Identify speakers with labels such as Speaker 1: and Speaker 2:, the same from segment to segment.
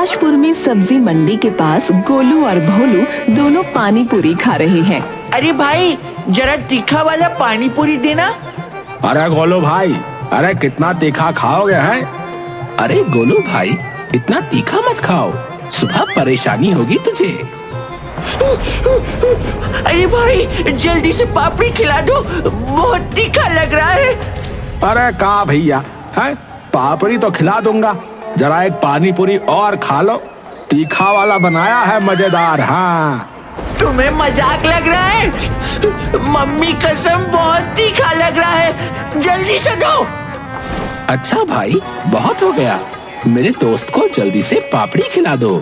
Speaker 1: कैलाशपुर में सब्जी मंडी के पास गोलू और भोलू दोनों पानी पूरी खा रहे हैं।
Speaker 2: अरे भाई, जरा तीखा वाला पानी पूरी देना।
Speaker 3: अरे गोलू भाई, अरे कितना तीखा खाओगे हैं? अरे गोलू भाई, इतना तीखा मत खाओ, सुबह परेशानी होगी तुझे।
Speaker 2: अरे भाई, जल्दी से पापड़ी खिला दो, बहुत तीखा लग रहा है।
Speaker 3: अरे का भैया, है पापड़ी तो खिला दूंगा, जरा एक पानी पूरी और खा लो, तीखा वाला बनाया है मजेदार। हाँ,
Speaker 2: तुम्हें मजाक लग रहा है? मम्मी कसम बहुत तीखा लग रहा है, जल्दी से दो।
Speaker 3: अच्छा भाई, बहुत हो गया, मेरे दोस्त को जल्दी से पापड़ी खिला दो।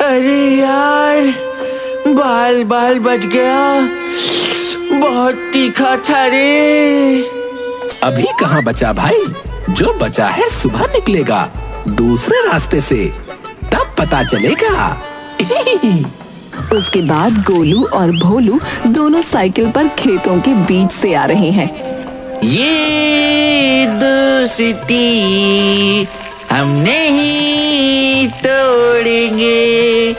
Speaker 2: अरे यार, बाल बाल बच गया, बहुत तीखा था रे।
Speaker 3: अभी कहाँ बचा भाई, जो बचा है सुबह निकलेगा दूसरे रास्ते से, तब पता चलेगा।
Speaker 1: उसके बाद गोलू और भोलू दोनों साइकिल पर खेतों के बीच से आ रहे हैं।
Speaker 2: ये दोस्ती हम नहीं तोड़ेंगे,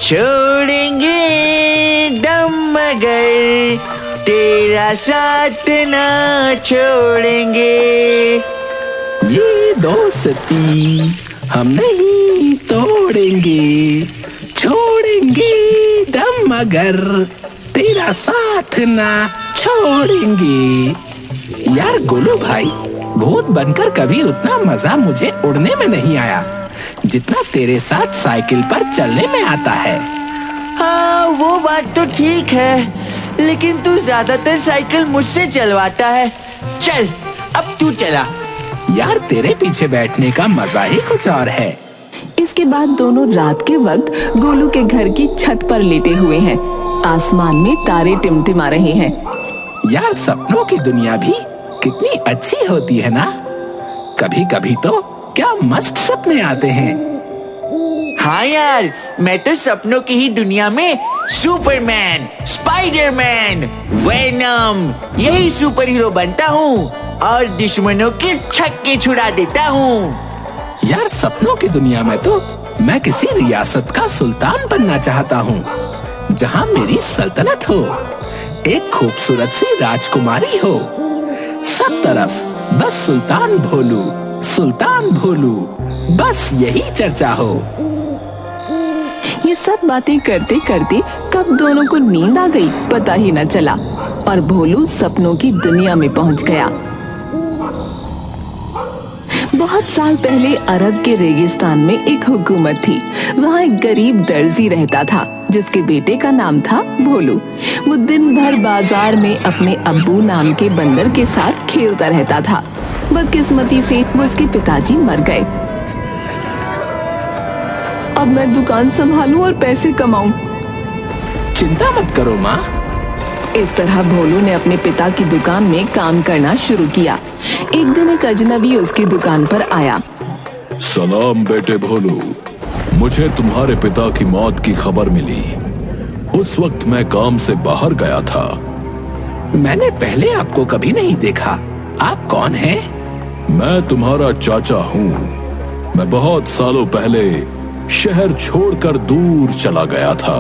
Speaker 2: छोड़ेंगे दम मगर तेरा साथ ना छोड़ेंगे।
Speaker 3: ये दोस्ती हम नहीं तोड़ेंगे, छोड़ेंगे दम मगर तेरा साथ ना छोड़ेंगे। यार गोलू भाई, भूत बनकर कभी उतना मजा मुझे उड़ने में नहीं आया जितना तेरे साथ साइकिल पर चलने में आता है।
Speaker 2: हाँ, वो बात तो ठीक है, लेकिन तू ज्यादातर साइकिल मुझसे चलवाता है। चल, अब तू चला।
Speaker 3: यार तेरे पीछे बैठने का मजा ही कुछ और है।
Speaker 1: इसके बाद दोनों रात के वक्त गोलू के घर की छत पर लेटे हुए हैं। आसमान में तारे टिमटिमा रहे हैं।
Speaker 3: यार सपनों की दुनिया भी कितनी अच्छी होती है ना, कभी कभी तो क्या मस्त सपने आते हैं।
Speaker 2: हाँ यार, मैं तो सपनों की ही दुनिया में सुपरमैन, स्पाइडरमैन, वेनम यही सुपर हीरो बनता हूँ और दुश्मनों के छक्के छुड़ा देता हूँ।
Speaker 3: यार सपनों की दुनिया में तो मैं किसी रियासत का सुल्तान बनना चाहता हूँ, जहाँ मेरी सल्तनत हो, एक खूबसूरत सी राजकुमारी हो, सब तरफ बस सुल्तान भोलू, सुल्तान भोलू, बस यही चर्चा हो।
Speaker 1: ये सब बातें करते करते कब दोनों को नींद आ गई पता ही न चला और भोलू सपनों की दुनिया में पहुंच गया। बहुत साल पहले अरब के रेगिस्तान में एक हुकूमत थी। वहाँ एक गरीब दर्जी रहता था जिसके बेटे का नाम था भोलू। वो दिन भर बाजार में अपने अब्बू नाम के बंदर के साथ खेलता रहता था। बदकिस्मती से वो उसके पिताजी मर गए। अब मैं दुकान संभालूं और पैसे कमाऊं।
Speaker 3: चिंता मत करो माँ।
Speaker 1: इस तरह भोलू ने अपने पिता की दुकान में काम करना शुरू किया। एक दिन एक अजनबी उसकी दुकान पर आया।
Speaker 4: सलाम बेटे भोलू, मुझे तुम्हारे पिता की मौत की खबर मिली। उस वक्त मैं काम से बाहर गया था।
Speaker 3: मैंने पहले आपको कभी नहीं देखा, आप कौन हैं?
Speaker 4: मैं तुम्हारा चाचा हूँ। मैं बहुत सालों पहले शहर छोड़कर दूर चला गया था।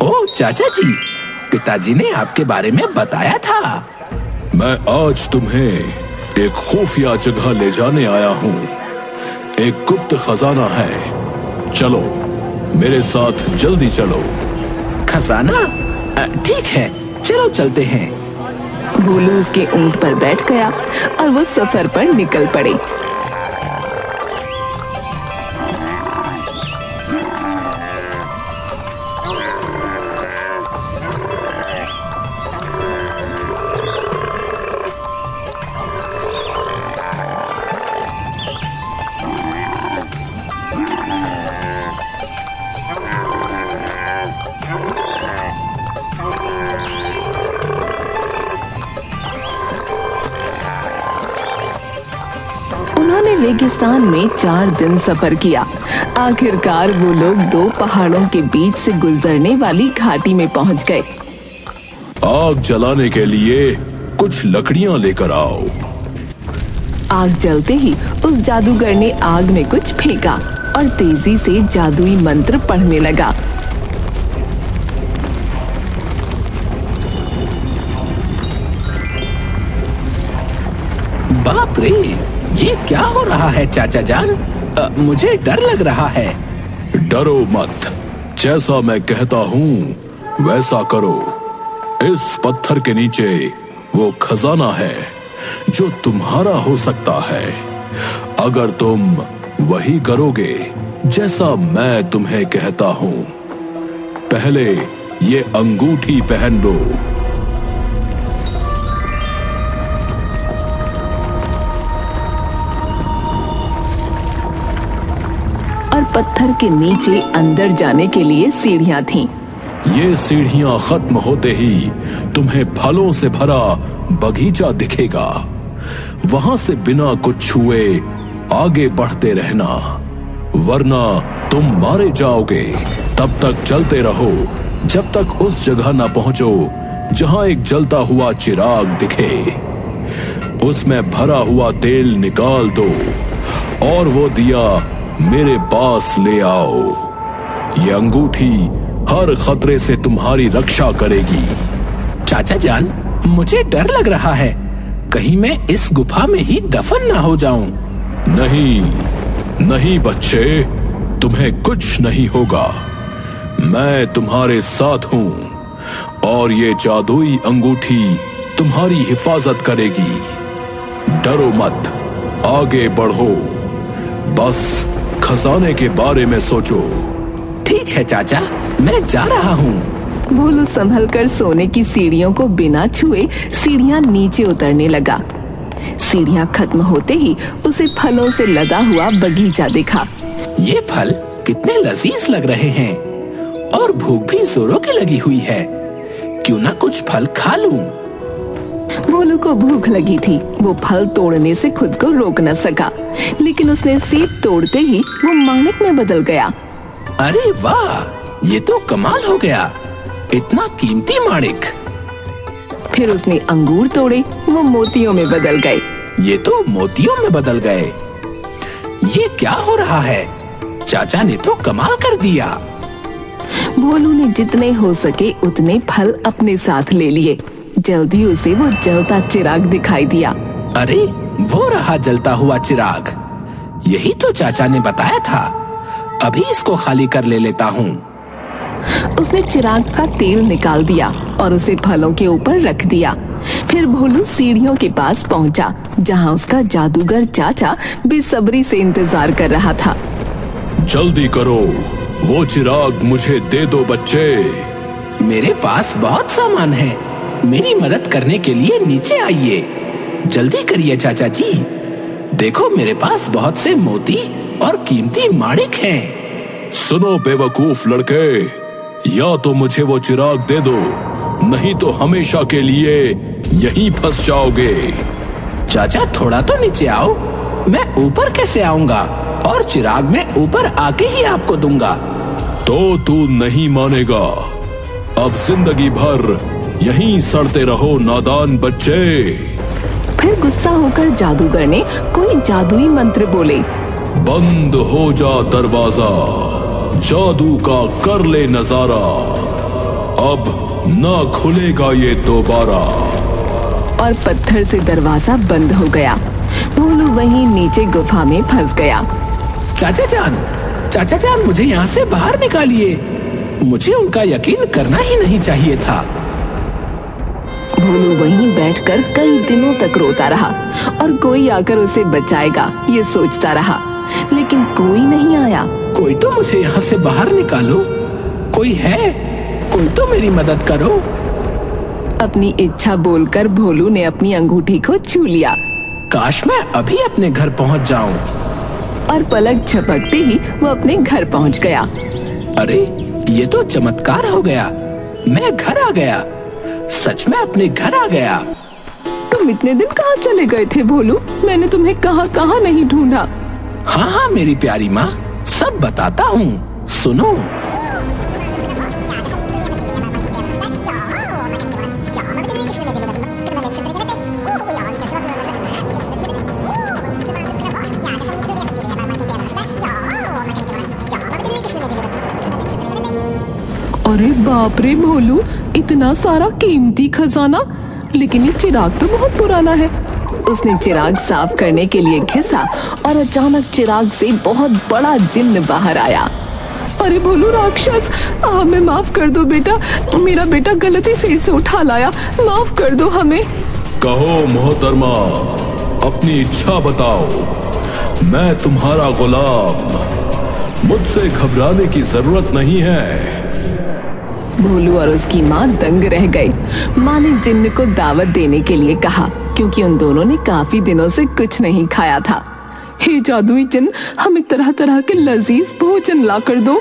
Speaker 3: ओह चाचा जी, पिताजी ने आपके बारे में बताया था।
Speaker 4: मैं आज तुम्हें एक खुफिया जगह ले जाने आया हूँ। एक गुप्त खजाना है, चलो मेरे साथ जल्दी चलो।
Speaker 3: खजाना? ठीक है, चलो चलते हैं।
Speaker 1: भोलू उसके ऊंट पर बैठ गया और वो सफर पर निकल पड़े। उन्होंने रेगिस्तान में 4 दिन सफर किया। आखिरकार वो लोग 2 पहाड़ों के बीच से गुजरने वाली घाटी में पहुंच गए।
Speaker 4: आग जलाने के लिए कुछ लकड़ियां लेकर आओ।
Speaker 1: आग जलते ही उस जादूगर ने आग में कुछ फेंका और तेजी से जादुई मंत्र पढ़ने लगा।
Speaker 3: बाप रे, ये क्या हो रहा है चाचा जान? मुझे डर लग रहा है।
Speaker 4: डरो मत, जैसा मैं कहता हूँ वैसा करो। इस पत्थर के नीचे वो खजाना है जो तुम्हारा हो सकता है। अगर तुम वही करोगे जैसा मैं तुम्हें कहता हूँ। पहले ये अंगूठी पहन लो।
Speaker 1: और पत्थर के नीचे अंदर जाने के लिए सीढ़ियां थीं।
Speaker 4: ये सीढ़ियां खत्म होते ही तुम्हें फलों से भरा बगीचा दिखेगा। वहां से बिना कुछ छुए आगे बढ़ते रहना, वरना तुम मारे जाओगे। तब तक चलते रहो जब तक उस जगह ना पहुंचो जहां एक जलता हुआ चिराग दिखे। उसमें भरा हुआ तेल निकाल दो और वो दिया मेरे पास ले आओ। ये अंगूठी हर खतरे से तुम्हारी रक्षा करेगी।
Speaker 3: चाचा जान, मुझे डर लग रहा है, कहीं मैं इस गुफा में ही दफन ना हो जाऊं।
Speaker 4: नहीं नहीं बच्चे, तुम्हें कुछ नहीं होगा। मैं तुम्हारे साथ हूं और ये जादुई अंगूठी तुम्हारी हिफाजत करेगी। डरो मत, आगे बढ़ो, बस खजाने के बारे में सोचो।
Speaker 3: ठीक है चाचा, मैं जा रहा हूँ।
Speaker 1: भोलू संभलकर सोने की सीढ़ियों को बिना छुए सीढ़ियां नीचे उतरने लगा। सीढ़ियां खत्म होते ही उसे फलों से लदा हुआ बगीचा दिखा।
Speaker 3: ये फल कितने लजीज लग रहे हैं और भूख भी जोरों की लगी हुई है। क्यों ना कुछ फल खा लूं?
Speaker 1: भोलू को भूख लगी थी। वो फल तोड़ने से खुद को रोक न सका, लेकिन उसने सेब तोड़ते ही वो माणिक में बदल गया।
Speaker 3: अरे वाह, ये तो कमाल हो गया, इतना कीमती माणिक।
Speaker 1: फिर उसने अंगूर तोड़े, वो मोतियों में बदल गए।
Speaker 3: ये तो मोतियों में बदल गए। ये क्या हो रहा है? चाचा ने तो कमाल कर दिया।
Speaker 1: भोलू ने जितने हो सके उतने फल अपने साथ ले लिए। जल्दी उसे वो जलता चिराग दिखाई दिया।
Speaker 3: अरे, वो रहा जलता हुआ चिराग। यही तो चाचा ने बताया था। अभी इसको खाली कर ले लेता हूँ।
Speaker 1: उसने चिराग का तेल निकाल दिया और उसे फलों के ऊपर रख दिया। फिर भोलू सीढ़ियों के पास पहुंचा, जहां उसका जादूगर चाचा बेसब्री से इंतजार कर रहा था।
Speaker 4: जल्दी करो, वो चिराग मुझे दे दो बच्चे।
Speaker 3: मेरे पास बहुत सामान है, मेरी मदद करने के लिए नीचे आइए। जल्दी करिए चाचा जी, देखो मेरे पास बहुत से मोती और कीमती माणिक हैं।
Speaker 4: सुनो बेवकूफ लड़के, या तो मुझे वो चिराग दे दो, नहीं तो हमेशा के लिए यहीं फंस जाओगे।
Speaker 3: चाचा थोड़ा तो नीचे आओ, मैं ऊपर कैसे आऊंगा? और चिराग में ऊपर आके ही आपको दूंगा।
Speaker 4: तो तू नहीं मानेगा। अब जिंदगी भर यहीं सड़ते रहो नादान बच्चे।
Speaker 1: फिर गुस्सा होकर जादूगर ने कोई जादुई मंत्र बोले।
Speaker 4: बंद हो जा दरवाजा, जादू का कर ले नजारा, अब ना खुलेगा ये दोबारा।
Speaker 1: और पत्थर से दरवाजा बंद हो गया। भोलू वहीं नीचे गुफा में फंस गया।
Speaker 3: चाचा जान, मुझे यहाँ से बाहर निकालिए। मुझे उनका यकीन करना ही नहीं चाहिए था।
Speaker 1: भोलू वहीं बैठकर कई दिनों तक रोता रहा और कोई आकर उसे बचाएगा ये सोचता रहा, लेकिन कोई नहीं आया।
Speaker 3: कोई तो मुझे यहाँ से बाहर निकालो, कोई है? कोई तो मेरी मदद करो।
Speaker 1: अपनी इच्छा बोलकर भोलू ने अपनी अंगूठी को छू लिया।
Speaker 3: काश मैं अभी अपने घर पहुँच जाऊं।
Speaker 1: और पलक झपकते ही वो अपने घर पहुँच गया।
Speaker 3: अरे, ये तो चमत्कार हो गया, मैं घर आ गया। सच में अपने घर आ गया।
Speaker 1: तुम इतने दिन कहाँ चले गए थे भोलू? मैंने तुम्हें कहाँ नहीं ढूंढा।
Speaker 3: हाँ, मेरी प्यारी माँ, सब बताता हूँ, सुनो।
Speaker 1: अरे बाप रे भोलू, इतना सारा कीमती खजाना, लेकिन ये चिराग तो बहुत पुराना है। उसने चिराग साफ करने के लिए घिसा और अचानक चिराग से बहुत बड़ा जिन्न बाहर आया। अरे भोलू राक्षस, हमें माफ कर दो बेटा, मेरा बेटा गलती से इसे उठा लाया, माफ कर दो हमें।
Speaker 4: कहो मोहतरमा, अपनी इच्छा बताओ, मैं तुम्हारा गुलाम, मुझसे घबराने की जरूरत नहीं है।
Speaker 1: भोलू और उसकी माँ दंग रह गए। माँ ने जिन्न को दावत देने के लिए कहा, क्योंकि उन दोनों ने काफी दिनों से कुछ नहीं खाया था। हे जादुई जिन्न, हमें तरह तरह के लजीज भोजन ला कर दो।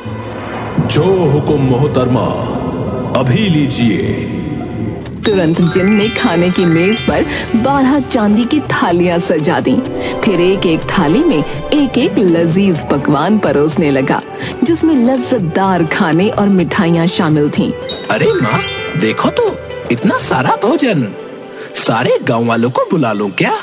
Speaker 4: जो हुक्म मोहतरमा, अभी लीजिए।
Speaker 1: तुरंत जिन्न ने खाने की मेज पर 12 चांदी की थालियां सजा दी। फिर एक एक थाली में एक एक लजीज पकवान परोसने लगा, जिसमें लज्जतदार खाने और मिठाइयाँ शामिल थीं।
Speaker 3: अरे माँ, देखो तो, इतना सारा भोजन, सारे गांव वालों को बुला लूं क्या?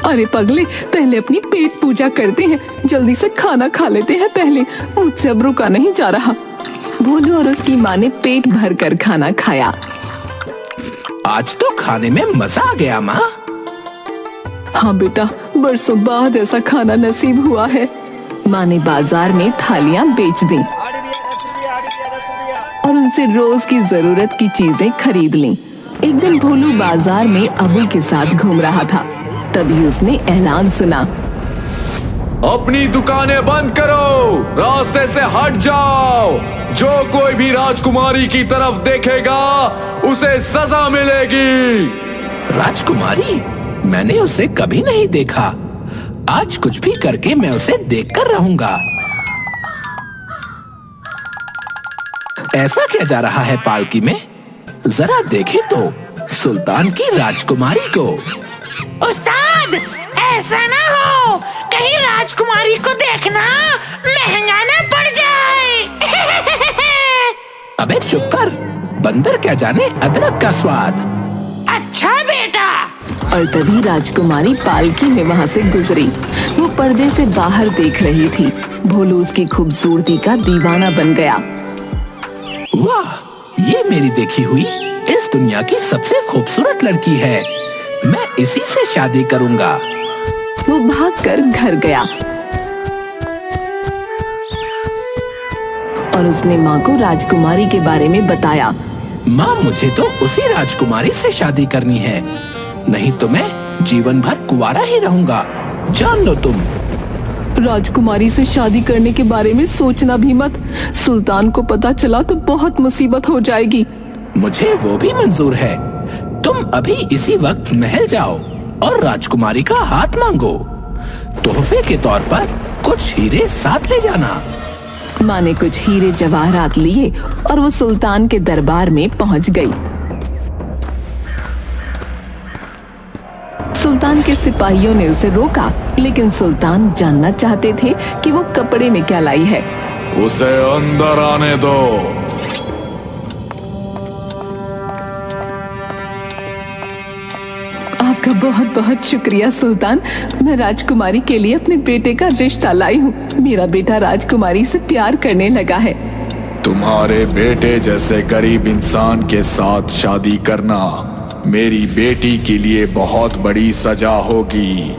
Speaker 1: अरे पगले, पहले अपनी पेट पूजा करते हैं, जल्दी से खाना खा लेते हैं पहले, मुझसे अब रुका नहीं जा रहा। भोलू और उसकी माँ ने पेट भर कर खाना खाया।
Speaker 3: आज तो खाने में मजा आ गया माँ।
Speaker 1: हाँ बेटा, बरसों बाद ऐसा खाना नसीब हुआ है। माँ ने बाजार में थालियां बेच दी और उनसे रोज की जरूरत की चीजें खरीद लीं। एक दिन भोलू बाजार में अबुल के साथ घूम रहा था, तभी उसने ऐलान सुना।
Speaker 5: अपनी दुकानें बंद करो, रास्ते से हट जाओ। जो कोई भी राजकुमारी की तरफ देखेगा उसे सजा मिलेगी।
Speaker 3: राजकुमारी? मैंने उसे कभी नहीं देखा। आज कुछ भी करके मैं उसे देखकर रहूंगा। ऐसा क्या जा रहा है पालकी में? जरा देखे तो सुल्तान की राजकुमारी को।
Speaker 6: उस्ताद, ऐसा ना हो, कहीं राजकुमारी को देखना महंगा ना पड़ जाए।
Speaker 3: अबे चुप कर, बंदर क्या जाने अदरक का स्वाद।
Speaker 6: अच्छा बेटा।
Speaker 1: और तभी राजकुमारी पालकी में वहाँ से गुजरी। वो पर्दे से बाहर देख रही थी। भोलू उसकी खूबसूरती का दीवाना बन गया।
Speaker 3: वाह, ये मेरी देखी हुई इस दुनिया की सबसे खूबसूरत लड़की है। मैं इसी से शादी करूंगा।
Speaker 1: वो भागकर घर गया और उसने माँ को राजकुमारी के बारे में बताया।
Speaker 3: माँ, मुझे तो उसी राजकुमारी से शादी करनी है, नहीं तो मैं जीवन भर कुंवारा ही रहूंगा। जान लो तुम।
Speaker 1: राजकुमारी से शादी करने के बारे में सोचना भी मत। सुल्तान को पता चला तो बहुत मुसीबत हो जाएगी।
Speaker 3: मुझे वो भी मंजूर है। तुम अभी इसी वक्त महल जाओ और राजकुमारी का हाथ मांगो। तोहफे के तौर पर कुछ हीरे साथ ले जाना।
Speaker 1: माँ ने कुछ हीरे जवाहरात लिए और वो सुल्तान के दरबार में पहुंच गई। सुल्तान के सिपाहियों ने उसे रोका, लेकिन सुल्तान जानना चाहते थे कि वो कपड़े में क्या लाई है।
Speaker 5: उसे अंदर आने दो।
Speaker 1: आपका बहुत बहुत शुक्रिया सुल्तान। मैं राजकुमारी के लिए अपने बेटे का रिश्ता लाई हूँ। मेरा बेटा राजकुमारी से प्यार करने लगा है।
Speaker 5: तुम्हारे बेटे जैसे गरीब इंसान के साथ शादी करना मेरी बेटी के लिए बहुत बड़ी सजा होगी।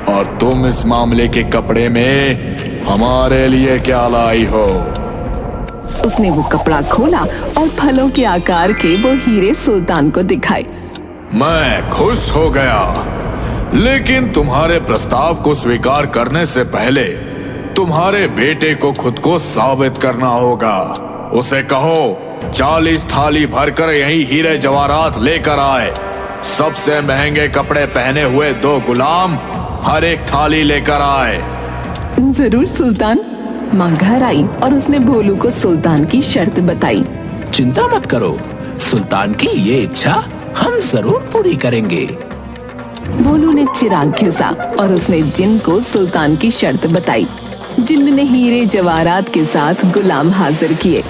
Speaker 5: और तुम इस मामले के कपड़े में हमारे लिए क्या लाई हो?
Speaker 1: उसने वो कपड़ा खोला और फलों के आकार के वो हीरे सुल्तान को दिखाए।
Speaker 5: मैं खुश हो गया, लेकिन तुम्हारे प्रस्ताव को स्वीकार करने से पहले तुम्हारे बेटे को खुद को साबित करना होगा। उसे कहो 40 थाली भरकर यही हीरे जवाहरात लेकर आए। सबसे महंगे कपड़े पहने हुए 2 गुलाम हर एक थाली लेकर आए।
Speaker 1: जरूर सुल्तान। माँ घर आई और उसने भोलू को सुल्तान की शर्त बताई।
Speaker 3: चिंता मत करो, सुल्तान की ये इच्छा हम जरूर पूरी करेंगे।
Speaker 1: भोलू ने चिराग घिसा और उसने जिन्न को सुल्तान की शर्त बताई। जिन्न ने हीरे जवाहरात के साथ गुलाम हाजिर किए।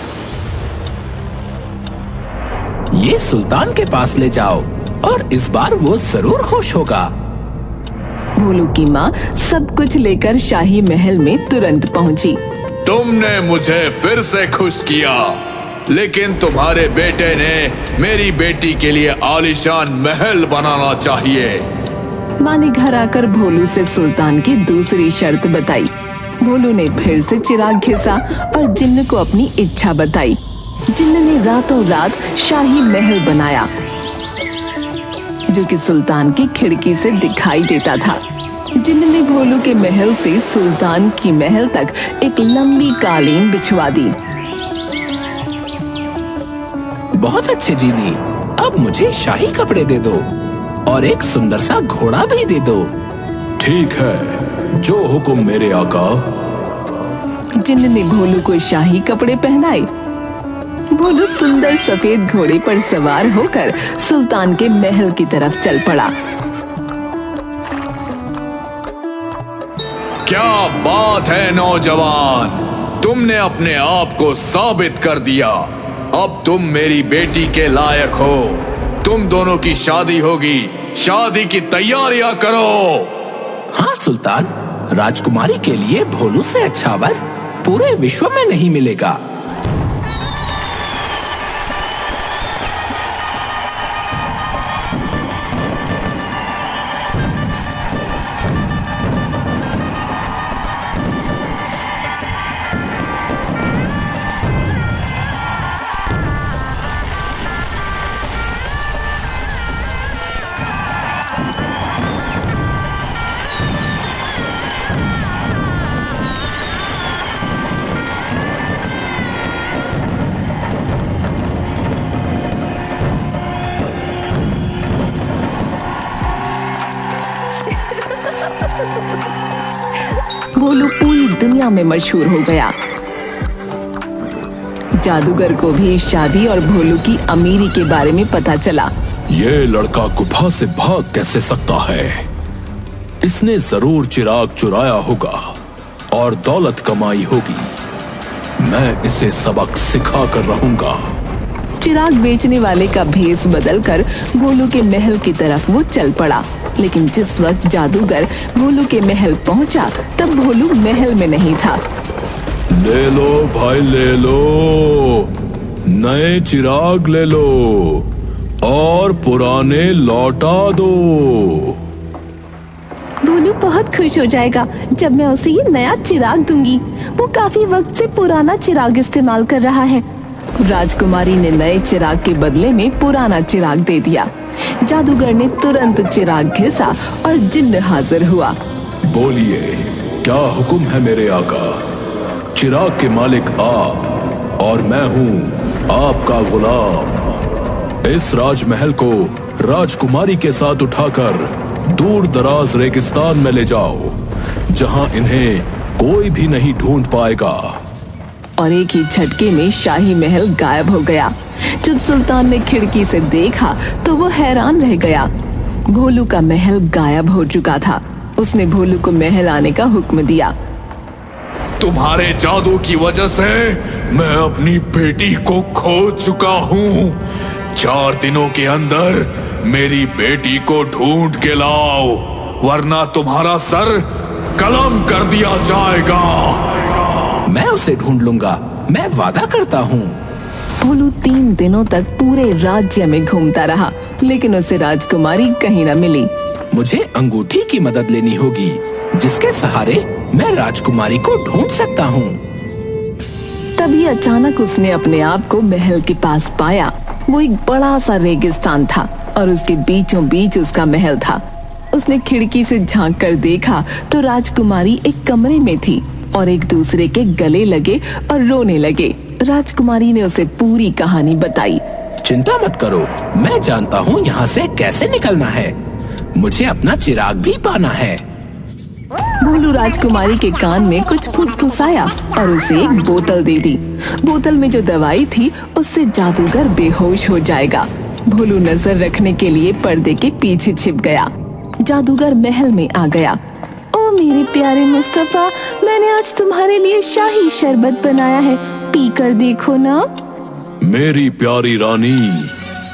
Speaker 3: ये सुल्तान के पास ले जाओ और इस बार वो जरूर खुश होगा।
Speaker 1: भोलू की माँ सब कुछ लेकर शाही महल में तुरंत पहुँची।
Speaker 5: तुमने मुझे फिर से खुश किया। लेकिन तुम्हारे बेटे ने मेरी बेटी के लिए आलीशान महल बनाना चाहिए।
Speaker 1: माँ ने घर आकर भोलू से सुल्तान की दूसरी शर्त बताई। भोलू ने फिर से चिराग घिसा और जिन्न को अपनी इच्छा बताई। जिन्न ने रातों रात शाही महल बनाया जो कि सुल्तान की खिड़की से दिखाई देता था। जिन्न ने भोलू के महल से सुल्तान की महल तक एक लंबी कालीन बिछवा दी।
Speaker 3: बहुत अच्छे जीनी, अब मुझे शाही कपड़े दे दो और एक सुंदर सा घोड़ा भी दे दो।
Speaker 4: ठीक है, जो हुक्म मेरे आका।
Speaker 1: जिन्न ने भोलू को शाही कपड़े पहनाए। भोलू सुंदर सफेद घोड़े पर सवार होकर सुल्तान के महल की तरफ चल पड़ा।
Speaker 5: क्या बात है नौजवान, तुमने अपने आप को साबित कर दिया। अब तुम मेरी बेटी के लायक हो। तुम दोनों की शादी होगी। शादी की तैयारियां करो।
Speaker 3: हाँ सुल्तान, राजकुमारी के लिए भोलू से अच्छा वर पूरे विश्व में नहीं मिलेगा।
Speaker 1: भोलू पूरी दुनिया में मशहूर हो गया। जादूगर को भी शादी और भोलू की अमीरी के बारे में पता चला।
Speaker 4: ये लड़का गुफा से भाग कैसे सकता है? इसने जरूर चिराग चुराया होगा और दौलत कमाई होगी। मैं इसे सबक सिखा कर रहूंगा।
Speaker 1: चिराग बेचने वाले का भेष बदलकर भोलू के महल की तरफ वो चल पड़ा। लेकिन जिस वक्त जादूगर भोलू के महल पहुंचा, तब भोलू महल में नहीं था।
Speaker 4: ले लो भाई, ले लो, नए चिराग ले लो और पुराने लौटा दो।
Speaker 1: भोलू बहुत खुश हो जाएगा जब मैं उसे ये नया चिराग दूंगी। वो काफी वक्त से पुराना चिराग इस्तेमाल कर रहा है। राजकुमारी ने नए चिराग के बदले में पुराना चिराग दे दिया। जादूगर ने तुरंत चिराग घिसा और जिन्न हाजिर हुआ।
Speaker 4: बोलिए, क्या हुक्म है मेरे आका? चिराग के मालिक आप और मैं हूँ आपका गुलाम। इस राजमहल को राजकुमारी के साथ उठाकर दूर दराज रेगिस्तान में ले जाओ, जहाँ इन्हें कोई भी नहीं ढूंढ पाएगा।
Speaker 1: और एक ही झटके में शाही महल गायब हो गया। जब सुल्तान ने खिड़की से देखा तो वो हैरान रह गया। भोलू का महल गायब हो चुका था। उसने भोलू को महल आने का हुक्म दिया।
Speaker 5: तुम्हारे जादू की वजह से मैं अपनी बेटी को खो चुका हूँ। 4 दिनों के अंदर मेरी बेटी को ढूंढ के लाओ, वरना तुम्हारा सर कलम कर दिया जाएगा।
Speaker 3: मैं उसे ढूंढ लूंगा, मैं वादा करता हूँ।
Speaker 1: भोलू 3 दिनों तक पूरे राज्य में घूमता रहा, लेकिन उसे राजकुमारी कहीं न मिली।
Speaker 3: मुझे अंगूठी की मदद लेनी होगी, जिसके सहारे मैं राजकुमारी को ढूंढ सकता हूँ।
Speaker 1: तभी अचानक उसने अपने आप को महल के पास पाया। वो एक बड़ा सा रेगिस्तान था और उसके बीचों बीच उसका महल था। उसने खिड़की से झांक कर देखा तो राजकुमारी एक कमरे में थी और एक दूसरे के गले लगे और रोने लगे। राजकुमारी ने उसे पूरी कहानी बताई।
Speaker 3: चिंता मत करो, मैं जानता हूँ यहाँ से कैसे निकलना है। मुझे अपना चिराग भी पाना है।
Speaker 1: भोलू राजकुमारी के कान में कुछ फुसफुसाया और उसे एक बोतल दे दी। बोतल में जो दवाई थी उससे जादूगर बेहोश हो जाएगा। भोलू नजर रखने के लिए पर्दे के पीछे छिप गया। जादूगर महल में आ गया। ओ मेरे प्यारे मुस्तफा, मैंने आज तुम्हारे लिए शाही शरबत बनाया है, पी कर देखो ना।
Speaker 4: मेरी प्यारी रानी,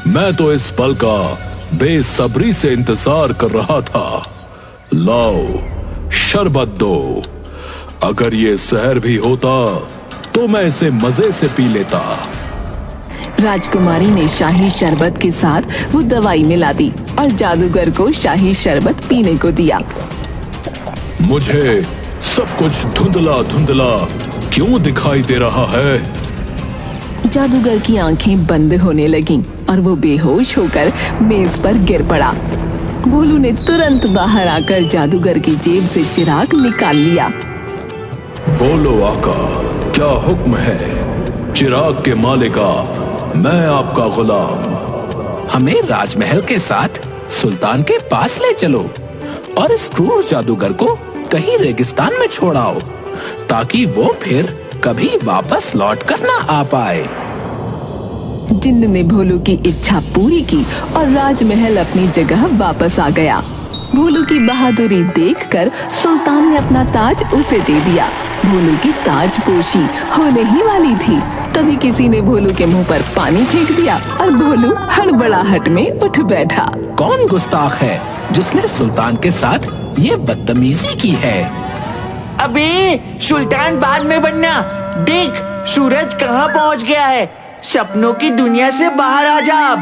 Speaker 4: मैं तो इस पल का बेसब्री से इंतजार कर रहा था। लाओ, शरबत दो। अगर ये जहर भी होता तो मैं इसे मजे से पी लेता।
Speaker 1: राजकुमारी ने शाही शरबत के साथ वो दवाई मिला दी और जादूगर को शाही शरबत पीने को दिया।
Speaker 4: मुझे सब कुछ धुंधला धुंधला क्यों दिखाई दे रहा है?
Speaker 1: जादूगर की आंखें बंद होने लगीं और वो बेहोश होकर मेज पर गिर पड़ा। भोलू ने तुरंत बाहर आकर जादूगर की जेब से चिराग निकाल लिया।
Speaker 4: बोलो आका, क्या हुक्म है? चिराग के मालिका, मैं आपका गुलाम।
Speaker 3: हमें राजमहल के साथ सुल्तान के पास ले चलो और इस क्रूर जादूगर को कहीं रेगिस्तान में छोड़ाओ ताकि वो फिर कभी वापस लौट कर ना आ पाए।
Speaker 1: जिन्न ने भोलू की इच्छा पूरी की और राजमहल अपनी जगह वापस आ गया। भोलू की बहादुरी देखकर सुल्तान ने अपना ताज उसे दे दिया। भोलू की ताजपोशी होने ही वाली थी, तभी किसी ने भोलू के मुंह पर पानी फेंक दिया और भोलू हड़बड़ाहट में उठ बैठा।
Speaker 3: कौन गुस्ताख है जिसने सुल्तान के साथ ये बदतमीजी की है?
Speaker 2: अबे सुल्तान बाद में बनना। देख सूरज कहाँ पहुँच गया है। सपनों की दुनिया से बाहर आ जा अब।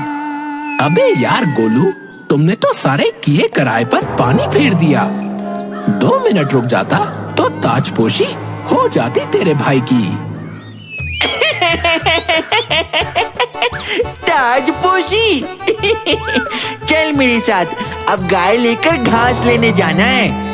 Speaker 3: अबे यार गोलू, तुमने तो सारे किए कराए पर पानी फेर दिया। 2 मिनट रुक जाता तो ताजपोशी हो जाती तेरे भाई की।
Speaker 2: ताजपोशी चल मेरे साथ, अब गाय लेकर घास लेने जाना है।